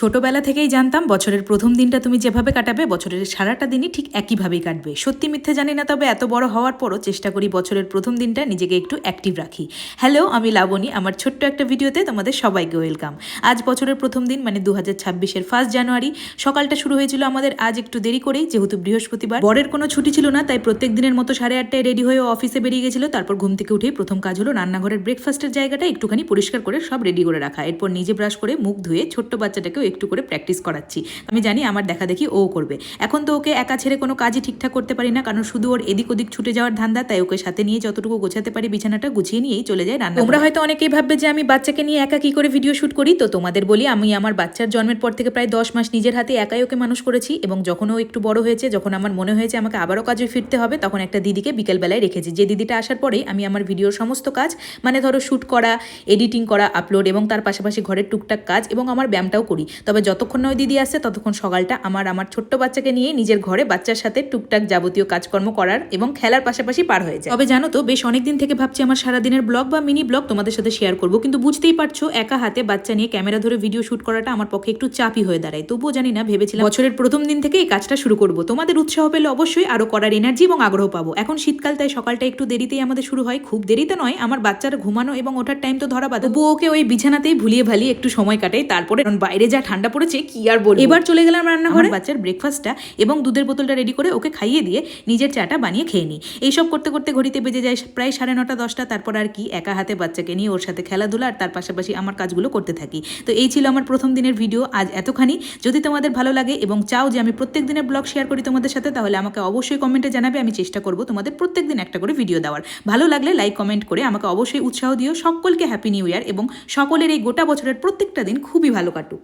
ছোটবেলা থেকেই জানতাম বছরের প্রথম দিনটা তুমি যেভাবে কাটাবে বছরের সারাটা দিনই ঠিক একইভাবেই কাটবে। সত্যি মিথ্যে জানি না, তবে এত বড় হওয়ার পরও চেষ্টা করি বছরের প্রথম দিনটা নিজেকে একটু অ্যাক্টিভ রাখি। হ্যালো, আমি লাবণী। আমার ছোট্ট একটা ভিডিওতে তোমাদের সবাইকে ওয়েলকাম। আজ বছরের প্রথম দিন, মানে 2026-এর 1 জানুয়ারি। সকালটা শুরু হয়েছিল আমাদের আজ একটু দেরি করেই, যেহেতু বৃহস্পতিবার। বরের কোনো ছুটি ছিল না, তাই প্রত্যেক দিনের মতো 8:30টায় রেডি হয়ে অফিসে বেরিয়ে গেছিল। তারপর ঘুম থেকে উঠেই প্রথম কাজ হলো রান্নাঘরের ব্রেকফাস্টের জায়গাটা একটুখানি পরিষ্কার করে সব রেডি করে রাখা। এরপর নিজে ব্রাশ করে মুখ ধুয়ে ছোট্ট বাচ্চাটাকেও একটু করে প্র্যাকটিস করাচ্ছি। আমি জানি আমার দেখা দেখি ও করবে। এখন তো ওকে একা ছেড়ে কোনো কাজই ঠিকঠাক করতে পারি না, কারণ শুধু ওর এদিক ওদিক ছুটে যাওয়ার ধান্দা। তাই ওকে সাথে নিয়ে যতটুকু গোছাতে পারি বিছানাটা গুছিয়ে নিয়েই চলে যায় রান্না। তোমরা হয়তো অনেকেই ভাববে যে আমি বাচ্চাকে নিয়ে একা কি করে ভিডিও শুট করি। তো তোমাদের বলি, আমি আমার বাচ্চার জন্মের পর থেকে প্রায় 10 মাস নিজের হাতে একাই ওকে মানুষ করেছি। এবং যখন ও একটু বড় হয়েছে, যখন আমার মনে হয়েছে আমাকে আবারও কাজে ফিরতে হবে, তখন একটা দিদিকে বিকেলবেলায় রেখেছি। যে দিদিটা আসার পরেই আমি আমার ভিডিওর সমস্ত কাজ, মানে ধরো শ্যুট করা, এডিটিং করা, আপলোড এবং তার পাশাপাশি ঘরের টুকটাক কাজ এবং আমার ব্যায়ামটাও করি। তবে যতক্ষণ না ওই দিদি আসছে ততক্ষণ সকালটা আমার ছোট্ট বাচ্চাকে নিয়ে নিজের ঘরে বাচ্চার সাথে টুকটাক যাবতীয় কাজকর্ম করার এবং খেলার পাশাপাশি পার হয়ে যায়। তবে জানো তো, বেশ অনেকদিন থেকে ভাবছি আমার সারাদিনের ব্লগ বা মিনি ব্লগ তোমাদের সাথে শেয়ার করবো, কিন্তু বুঝতেই পারছো একা হাতে বাচ্চা নিয়ে ক্যামেরা ধরে ভিডিও শুট করাটা আমার পক্ষে একটু চাপই হয়ে দাঁড়ায়। তবুও জানি না, ভেবেছিলাম বছরের প্রথম দিন থেকে এই কাজটা শুরু করব। তোমাদের উৎসাহ পেলে অবশ্যই আরো করার এনার্জি এবং আগ্রহ পাবো। এখন শীতকাল, তাই সকালটা একটু দেরিতেই আমাদের শুরু হয়। খুব দেরিতে নয়, আমার বাচ্চার ঘুমানো এবং ওঠার টাইম তো ধরা বাঁধা। তবুও ওকে ওই বিছানাতেই ভুলিয়ে ভালিয়ে একটু সময় কাটাই। তারপরে বাইরে যা ঠান্ডা পড়েছে কি আর বলবো। এবার চলে গেলাম রান্নাঘরে। বাচ্চার ব্রেকফাস্টটা এবং দুধের বোতলটা রেডি করে ওকে খাইয়ে দিয়ে নিজের চাটা বানিয়ে খেয়ে নিই। এইসব করতে করতে ঘড়িতে বেজে যায় প্রায় 9:30-10টা। তারপর আর কি, একা হাতে বাচ্চাকে নিয়ে ওর সাথে খেলাধুলা আর তার পাশাপাশি আমার কাজগুলো করতে থাকি। তো এই ছিল আমার প্রথম দিনের ভিডিও, আজ এতখানি। যদি তোমাদের ভালো লাগে এবং চাও যে আমি প্রত্যেক দিনের ব্লগ শেয়ার করি তোমাদের সাথে, তাহলে আমাকে অবশ্যই কমেন্টে জানাবে। আমি চেষ্টা করব তোমাদের প্রত্যেক দিন একটা করে ভিডিও দেওয়ার। ভালো লাগলে লাইক কমেন্ট করে আমাকে অবশ্যই উৎসাহ দিও। সকলকে হ্যাপি নিউ ইয়ার এবং সকলের এই গোটা বছরের প্রত্যেকটা দিন খুবই ভালো কাটুক।